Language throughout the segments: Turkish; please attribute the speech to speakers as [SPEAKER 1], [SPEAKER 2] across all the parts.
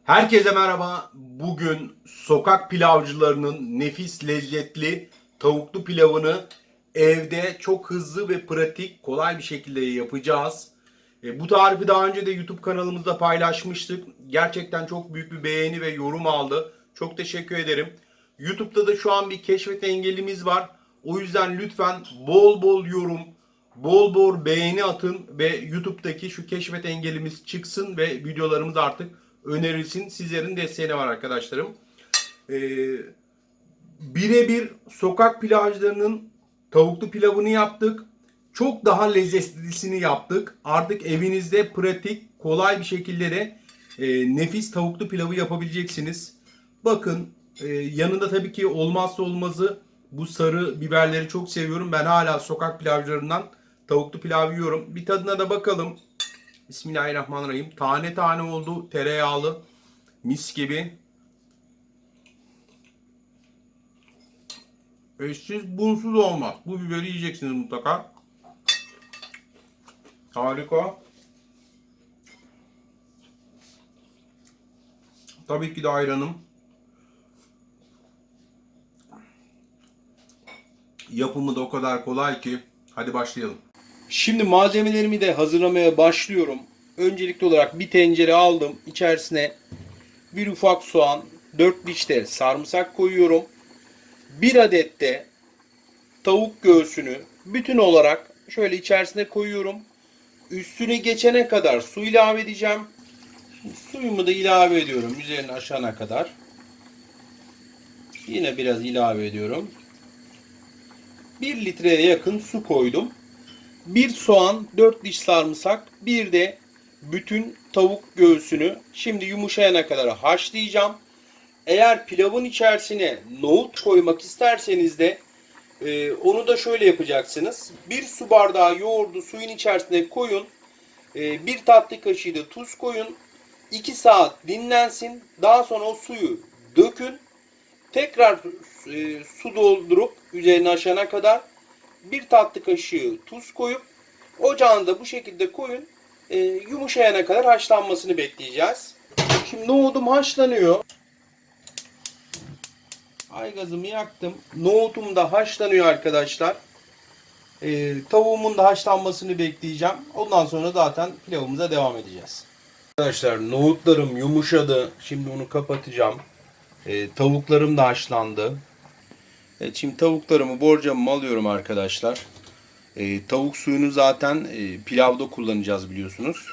[SPEAKER 1] Herkese merhaba. Bugün sokak pilavcılarının nefis lezzetli tavuklu pilavını evde çok hızlı ve pratik, kolay bir şekilde yapacağız. Bu tarifi daha önce de YouTube kanalımızda paylaşmıştık. Gerçekten çok büyük bir beğeni ve yorum aldı. Çok teşekkür ederim. YouTube'da da şu an bir keşfet engelimiz var. O yüzden lütfen bol bol yorum, bol bol beğeni atın ve YouTube'daki şu keşfet engelimiz çıksın ve videolarımız artık önerilsin. Sizlerin desteğine var arkadaşlarım. Ee, Birebir sokak pilavcılarının tavuklu pilavını yaptık. Çok daha lezzetlisini yaptık. Artık evinizde pratik, kolay bir şekilde de nefis tavuklu pilavı yapabileceksiniz. Bakın yanında tabii ki olmazsa olmazı bu sarı biberleri çok seviyorum. Ben hala sokak pilavcılarından tavuklu pilav yiyorum. Bir tadına da bakalım. Bismillahirrahmanirrahim. Tane tane oldu. Tereyağlı. Mis gibi. Eşsiz bunsuz olmaz. Bu biberi yiyeceksiniz mutlaka. Harika. Tabii ki de ayranım. Yapımı da o kadar kolay ki. Hadi başlayalım. Şimdi malzemelerimi de hazırlamaya başlıyorum. Öncelikli olarak bir tencere aldım. İçerisine bir ufak soğan, 4 diş de sarımsak koyuyorum. Bir adet de tavuk göğsünü bütün olarak şöyle içerisine koyuyorum. Üstüne geçene kadar su ilave edeceğim. Şimdi suyumu da ilave ediyorum üzerine aşana kadar. Yine biraz ilave ediyorum. 1 litreye yakın su koydum. Bir soğan, 4 diş sarımsak, bir de bütün tavuk göğsünü şimdi yumuşayana kadar haşlayacağım. Eğer pilavın içerisine nohut koymak isterseniz de onu da şöyle yapacaksınız. Bir su bardağı yoğurdu suyun içerisine koyun. Bir tatlı kaşığı da tuz koyun. 2 saat dinlensin. Daha sonra o suyu dökün. Tekrar su doldurup üzerine aşana kadar bir tatlı kaşığı tuz koyup ocağını da bu şekilde koyun. Yumuşayana kadar haşlanmasını bekleyeceğiz. Şimdi nohudum haşlanıyor. Aygazımı yaktım. Nohutum da haşlanıyor arkadaşlar. Tavuğumun da haşlanmasını bekleyeceğim. Ondan sonra zaten pilavımıza devam edeceğiz. Arkadaşlar nohutlarım yumuşadı. Şimdi onu kapatacağım. Tavuklarım da haşlandı. Şimdi tavuklarımı borcamıma alıyorum arkadaşlar. Tavuk suyunu zaten pilavda kullanacağız biliyorsunuz.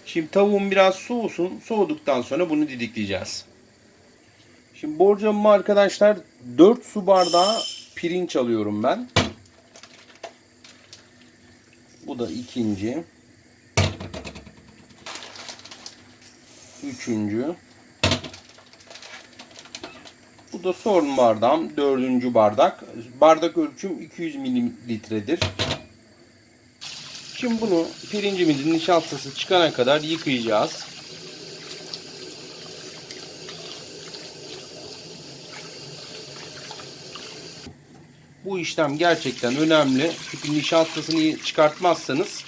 [SPEAKER 1] Şimdi tavuğum biraz soğusun. Soğuduktan sonra bunu didikleyeceğiz. Şimdi borcamıma arkadaşlar 4 su bardağı pirinç alıyorum ben. Bu da ikinci. Üçüncü. Bu da son bardağım. 4. bardak. Bardak ölçüm 200 mililitredir. Şimdi bunu pirincimizin nişastası çıkana kadar yıkayacağız. Bu işlem gerçekten önemli. Çünkü nişastasını çıkartmazsanız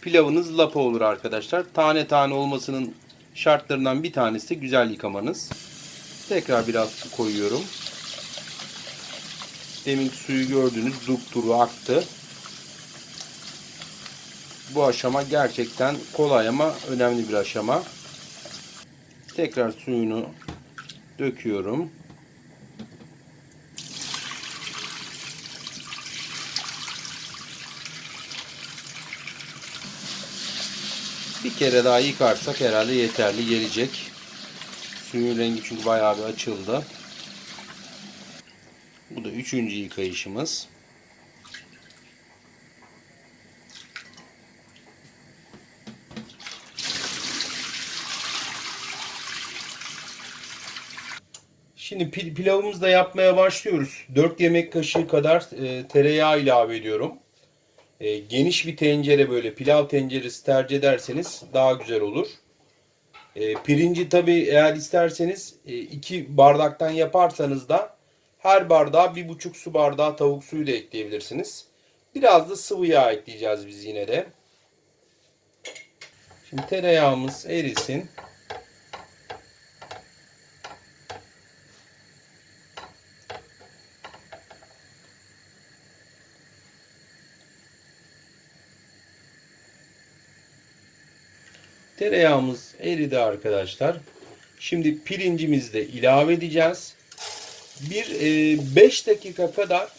[SPEAKER 1] pilavınız lapa olur arkadaşlar. Tane tane olmasının şartlarından bir tanesi de güzel yıkamanız. Tekrar biraz su koyuyorum. Demin suyu gördünüz, dupduru aktı. Bu aşama gerçekten kolay ama önemli bir aşama. Tekrar suyunu döküyorum. Bir kere daha yıkarsak herhalde yeterli gelecek. Suyun rengi çünkü bayağı bir açıldı. Bu da 3. yıkayışımız. Şimdi pilavımızı da yapmaya başlıyoruz. 4 yemek kaşığı kadar tereyağı ilave ediyorum. Geniş bir tencere böyle pilav tenceresi tercih ederseniz daha güzel olur. Pirinci tabi eğer isterseniz 2 bardaktan yaparsanız da her bardağa 1,5 su bardağı tavuk suyu da ekleyebilirsiniz. Biraz da sıvı yağ ekleyeceğiz biz yine de. Şimdi tereyağımız erisin. Tereyağımız eridi arkadaşlar. Şimdi pirincimizi de ilave edeceğiz. Bir 5 dakika kadar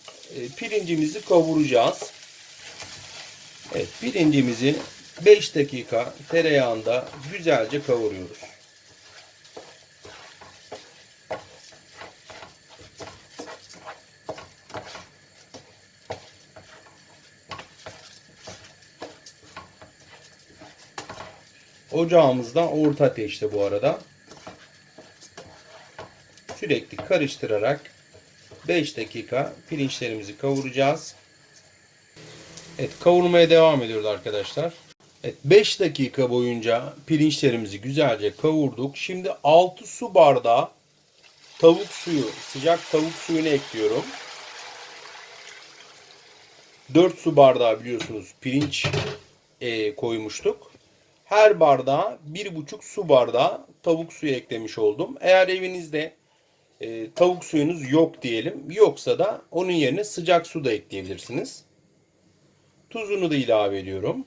[SPEAKER 1] pirincimizi kavuracağız. Evet, pirincimizi 5 dakika tereyağında güzelce kavuruyoruz. Ocağımızda orta ateşte bu arada. Sürekli karıştırarak 5 dakika pirinçlerimizi kavuracağız. Evet, kavurmaya devam ediyoruz arkadaşlar. Evet, 5 dakika boyunca pirinçlerimizi güzelce kavurduk. Şimdi 6 su bardağı tavuk suyu, sıcak tavuk suyunu ekliyorum. 4 su bardağı biliyorsunuz pirinç koymuştuk. Her bardağa 1,5 su bardağı tavuk suyu eklemiş oldum. Eğer evinizde tavuk suyunuz yok diyelim. Yoksa da onun yerine sıcak su da ekleyebilirsiniz. Tuzunu da ilave ediyorum.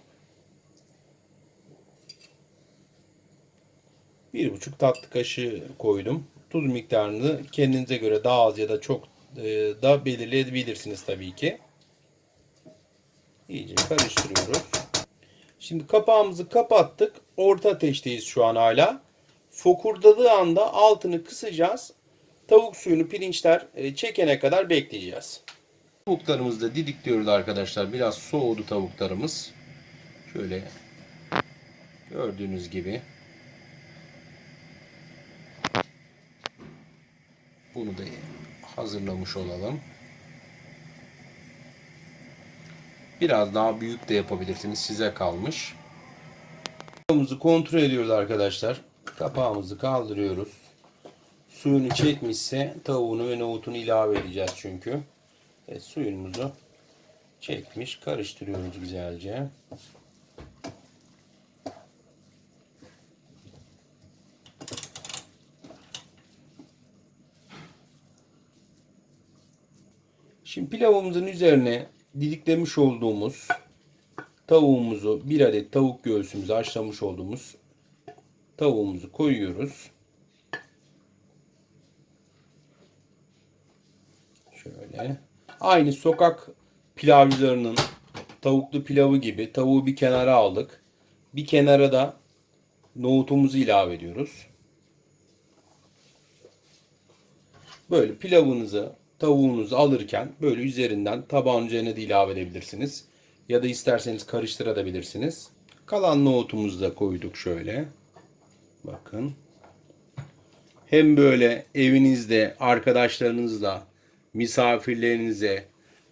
[SPEAKER 1] 1,5 tatlı kaşığı koydum. Tuz miktarını kendinize göre daha az ya da çok da belirleyebilirsiniz tabii ki. İyice karıştırıyoruz. Şimdi kapağımızı kapattık. Orta ateşteyiz şu an hala. Fokurdadığı anda altını kısacağız. Tavuk suyunu pirinçler çekene kadar bekleyeceğiz. Tavuklarımızı da didikliyoruz arkadaşlar. Biraz soğudu tavuklarımız. Şöyle gördüğünüz gibi. Bunu da hazırlamış olalım. Biraz daha büyük de yapabilirsiniz. Size kalmış. Tavuğumuzu kontrol ediyoruz arkadaşlar. Kapağımızı kaldırıyoruz. Suyunu çekmişse tavuğunu ve nohutunu ilave edeceğiz çünkü. Suyumuzu çekmiş. Karıştırıyoruz güzelce. Şimdi pilavımızın üzerine didiklemiş olduğumuz tavuğumuzu, bir adet tavuk göğsümüzü haşlamış olduğumuz tavuğumuzu koyuyoruz. Şöyle. Aynı sokak pilavcılarının tavuklu pilavı gibi tavuğu bir kenara aldık. Bir kenara da nohutumuzu ilave ediyoruz. Böyle pilavınızı, tavuğunuzu alırken böyle üzerinden tabağın üzerine de ilave edebilirsiniz. Ya da isterseniz karıştırabilirsiniz. Kalan nohutumuzu da koyduk şöyle. Bakın. Hem böyle evinizde arkadaşlarınızla, misafirlerinize,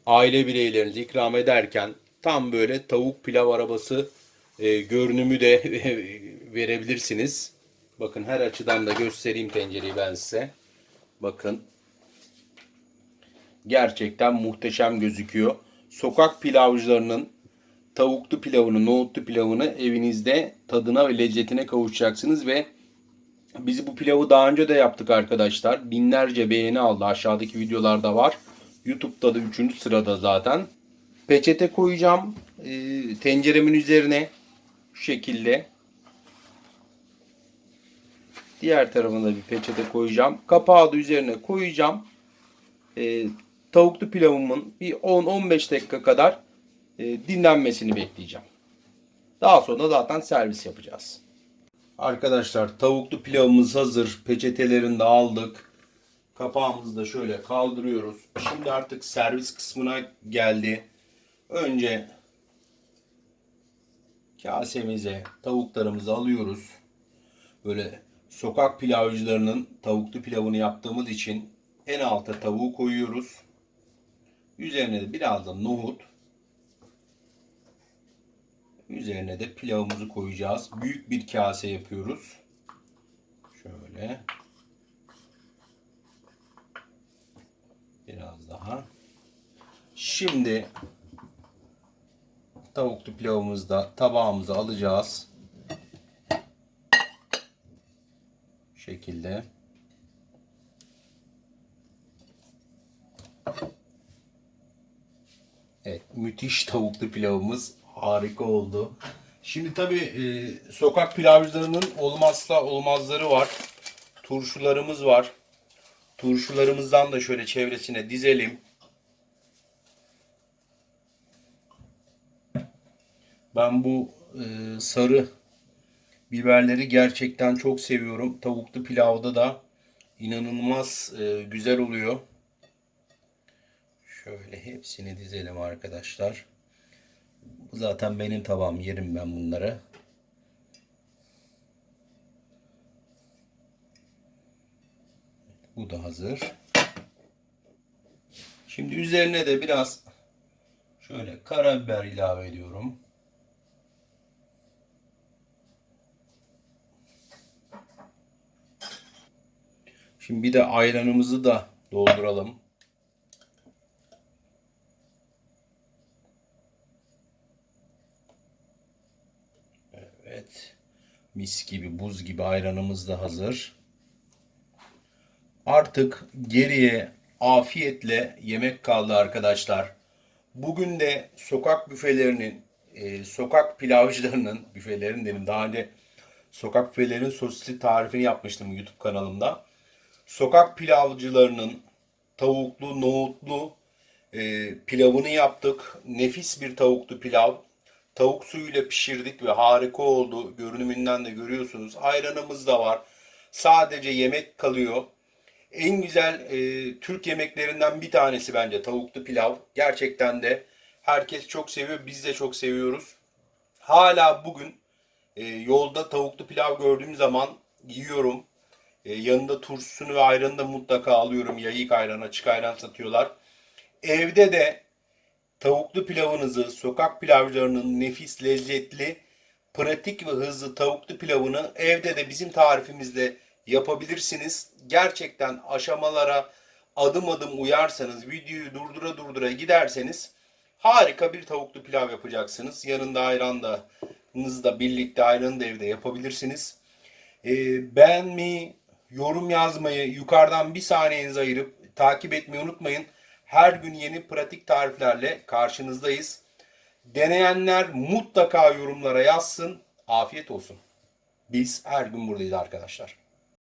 [SPEAKER 1] aile bireylerinize ikram ederken tam böyle tavuk pilav arabası görünümü de verebilirsiniz. Bakın her açıdan da göstereyim tencereyi ben size. Bakın. Gerçekten muhteşem gözüküyor. Sokak pilavcılarının tavuklu pilavını, nohutlu pilavını evinizde tadına ve lezzetine kavuşacaksınız ve biz bu pilavı daha önce de yaptık arkadaşlar. Binlerce beğeni aldı. Aşağıdaki videolarda var. YouTube'da da 3. sırada zaten. Peçete koyacağım tenceremin üzerine. Şu şekilde. Diğer tarafına bir peçete koyacağım. Kapağı da üzerine koyacağım. Tavuklu pilavımın bir 10-15 dakika kadar dinlenmesini bekleyeceğim. Daha sonra zaten servis yapacağız. Arkadaşlar tavuklu pilavımız hazır. Peçetelerini de aldık. Kapağımızı da şöyle kaldırıyoruz. Şimdi artık servis kısmına geldi. Önce kasemize tavuklarımızı alıyoruz. Böyle sokak pilavcılarının tavuklu pilavını yaptığımız için en alta tavuğu koyuyoruz. Üzerine de biraz da nohut. Üzerine de pilavımızı koyacağız. Büyük bir kase yapıyoruz. Şöyle. Biraz daha. Şimdi tavuklu pilavımızı da tabağımıza alacağız. Bu şekilde. Evet, müthiş tavuklu pilavımız harika oldu. Şimdi tabii sokak pilavcılarının olmazsa olmazları var. Turşularımız var. Turşularımızdan da şöyle çevresine dizelim. Ben bu sarı biberleri gerçekten çok seviyorum. Tavuklu pilavda da inanılmaz güzel oluyor. Şöyle hepsini dizelim arkadaşlar. Zaten benim tabağım, yerim ben bunları. Bu da hazır. Şimdi üzerine de biraz şöyle karabiber ilave ediyorum. Şimdi bir de ayranımızı da dolduralım. Evet. Mis gibi, buz gibi ayranımız da hazır. Artık geriye afiyetle yemek kaldı arkadaşlar. Bugün de sokak büfelerinin, sokak pilavcılarının, büfelerin dedim daha önce sokak büfelerinin sosisli tarifini yapmıştım YouTube kanalımda. Sokak pilavcılarının tavuklu, nohutlu pilavını yaptık. Nefis bir tavuklu pilav. Tavuk suyuyla pişirdik ve harika oldu. Görünümünden de görüyorsunuz. Ayranımız da var. Sadece yemek kalıyor. En güzel Türk yemeklerinden bir tanesi bence tavuklu pilav. Gerçekten de herkes çok seviyor. Biz de çok seviyoruz. Hala bugün yolda tavuklu pilav gördüğüm zaman yiyorum. Yanında turşusunu ve ayranı da mutlaka alıyorum. Yayık ayran, açık ayran satıyorlar. Evde de tavuklu pilavınızı, sokak pilavcılarının nefis, lezzetli, pratik ve hızlı tavuklu pilavını evde de bizim tarifimizde yapabilirsiniz. Gerçekten aşamalara adım adım uyarsanız, videoyu durdura durdura giderseniz harika bir tavuklu pilav yapacaksınız. Yanında ayran da birlikte ayranı da evde yapabilirsiniz. Beğenmeyi, yorum yazmayı, yukarıdan bir saniyenizi ayırıp takip etmeyi unutmayın. Her gün yeni pratik tariflerle karşınızdayız. Deneyenler mutlaka yorumlara yazsın. Afiyet olsun. Biz her gün buradayız arkadaşlar.